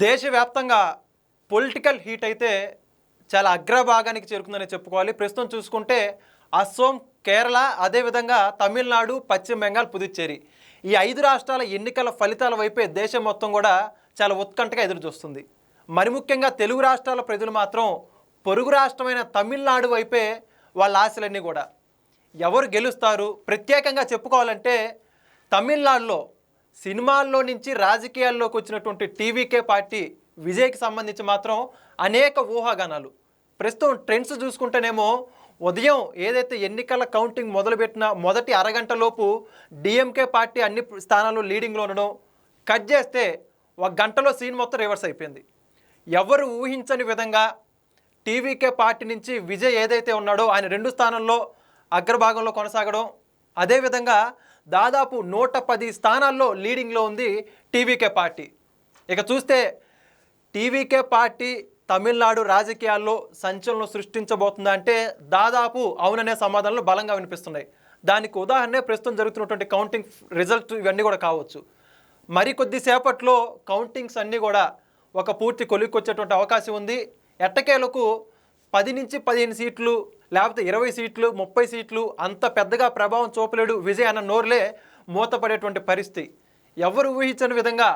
దేశవ్యాప్తంగా political heat అయితే చాలా అగ్రభాగానికి చేరుకుందని చెప్పుకోవాలి. ప్రస్తుతం చూసుకుంటే అస్సోం, కేరళ, అదేవిధంగా తమిళనాడు, పశ్చిమ బెంగాల్, పుదుచ్చేరి ఈ 5 రాష్ట్రాల ఎన్నికల ఫలితాల వైపే దేశం మొత్తం కూడా చాలా ఉత్కంఠగా ఎదురు చూస్తుంది. మరి ముఖ్యంగా తెలుగు రాష్ట్రాల ప్రజలు మాత్రం పొరుగు రాష్ట్రమైన తమిళనాడు వైపే వాళ్ళ ఆశలన్నీ కూడా. ఎవరు గెలుస్తారు ప్రత్యేకంగా చెప్పుకోవాలంటే తమిళనాడులో సినిమాల్లో నుంచి రాజకీయాల్లోకి వచ్చినటువంటి టీవీకే పార్టీ విజయ్కి సంబంధించి మాత్రం అనేక ఊహాగానాలు. ప్రస్తుతం ట్రెండ్స్ చూసుకుంటేనేమో ఉదయం ఏదైతే ఎన్నికల కౌంటింగ్ మొదలుపెట్టిన మొదటి అరగంటలోపు డిఎంకే పార్టీ అన్ని స్థానాల్లో లీడింగ్లో ఉండడం, కట్ చేస్తే ఒక గంటలో సీన్ మొత్తం రివర్స్ అయిపోయింది. ఎవరు ఊహించని విధంగా టీవీకే పార్టీ నుంచి విజయ్ ఏదైతే ఉన్నాడో ఆయన 2 స్థానాల్లో అగ్రభాగంలో కొనసాగడం, అదేవిధంగా దాదాపు 110 స్థానాల్లో లీడింగ్లో ఉంది టీవీకే పార్టీ. ఇక చూస్తే టీవీకే పార్టీ తమిళనాడు రాజకీయాల్లో సంచలనం సృష్టించబోతుందా అంటే దాదాపు అవుననే సమాధానాలు బలంగా వినిపిస్తున్నాయి. దానికి ఉదాహరణే ప్రస్తుతం జరుగుతున్నటువంటి కౌంటింగ్ రిజల్ట్ ఇవన్నీ కూడా కావచ్చు. మరి కొద్దిసేపట్లో కౌంటింగ్స్ అన్నీ కూడా ఒక పూర్తి కొలిక్కొచ్చేటువంటి అవకాశం ఉంది. ఎట్టకేలకు 10 నుంచి 15 సీట్లు లేకపోతే 20 సీట్లు 30 సీట్లు అంత పెద్దగా ప్రభావం చూపలేడు విజయ్ అన్న నోరులే మూతపడేటువంటి పరిస్థితి. ఎవరు ఊహించని విధంగా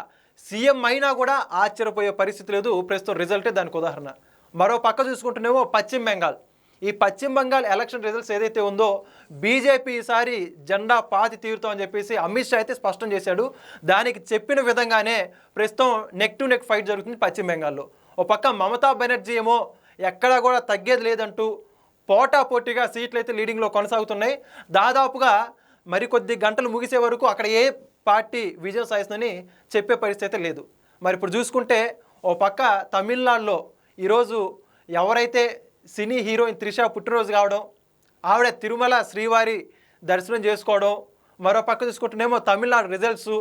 సీఎం అయినా కూడా ఆశ్చర్యపోయే పరిస్థితి లేదు. ప్రస్తుతం రిజల్టే దానికి ఉదాహరణ. మరో పక్క చూసుకుంటేనేమో పశ్చిమ బెంగాల్. ఈ పశ్చిమ బెంగాల్ ఎలక్షన్ రిజల్ట్స్ ఏదైతే ఉందో బీజేపీ ఈసారి జెండా పాతి తీరుతామని చెప్పేసి అమిత్ షా అయితే స్పష్టం చేశాడు. దానికి చెప్పిన విధంగానే ప్రస్తుతం నెక్ టు నెక్ ఫైట్ జరుగుతుంది పశ్చిమ బెంగాల్లో. ఓ పక్క మమతా బెనర్జీ ఏమో ఎక్కడా కూడా తగ్గేది లేదంటూ పోటాపోటీగా సీట్లు అయితే లీడింగ్లో కొనసాగుతున్నాయి. దాదాపుగా మరికొద్ది గంటలు ముగిసే వరకు అక్కడ ఏ పార్టీ విజయం సాధిస్తుందని చెప్పే పరిస్థితి లేదు. మరి ఇప్పుడు చూసుకుంటే ఓ పక్క తమిళనాడులో ఈరోజు ఎవరైతే సినీ హీరోయిన్ త్రిష పుట్టినరోజు కావడం, ఆవిడ తిరుమల శ్రీవారి దర్శనం చేసుకోవడం, మరో పక్క చూసుకుంటేనేమో తమిళనాడు రిజల్ట్స్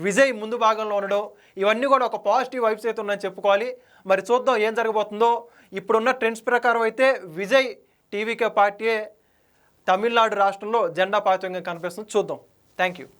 విజయ్ ముందు భాగంలో ఉండడం, ఇవన్నీ కూడా ఒక పాజిటివ్ వైబ్స్ అయితే ఉన్నాయని చెప్పుకోవాలి. మరి చూద్దాం ఏం జరగబోతుందో. ఇప్పుడున్న ట్రెండ్స్ ప్రకారం అయితే విజయ్ టీవీకే పార్టీయే తమిళనాడు రాష్ట్రంలో జెండా పాతంగా కనిపిస్తుంది. చూద్దాం. Thank you.